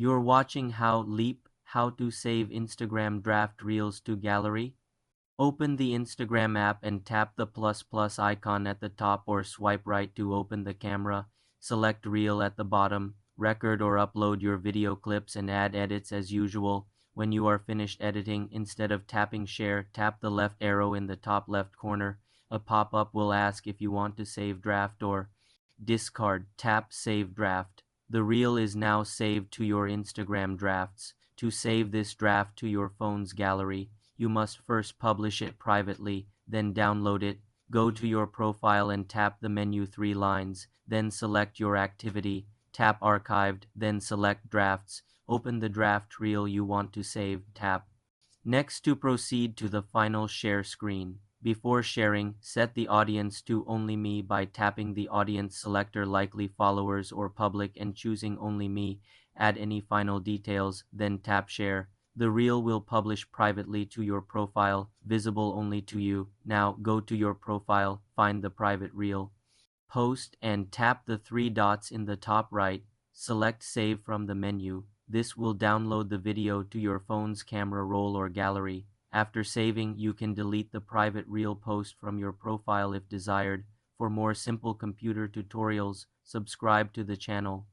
You're watching how to save Instagram draft reels to gallery. Open the Instagram app and tap the plus plus icon at the top or swipe right to open the camera. Select reel at the bottom. Record or upload your video clips and add edits as usual. When you are finished editing, instead of tapping share, tap the left arrow in the top left corner. A pop-up will ask if you want to save draft or discard. Tap Save Draft. The reel is now saved to your Instagram drafts. To save this draft to your phone's gallery, you must first publish it privately, then download it. Go to your profile and tap the menu 3 lines, then select your activity. Tap Archived, then select Drafts. Open the draft reel you want to save. Tap Next to proceed to the final share screen. Before sharing, set the audience to Only Me by tapping the audience selector likely followers or public and choosing Only Me. Add any final details, then tap Share. The reel will publish privately to your profile, visible only to you. Now go to your profile, find the private reel, post, and tap the 3 dots in the top right. Select Save from the menu. This will download the video to your phone's camera roll or gallery. After saving, you can delete the private reel post from your profile if desired. For more simple computer tutorials, subscribe to the channel.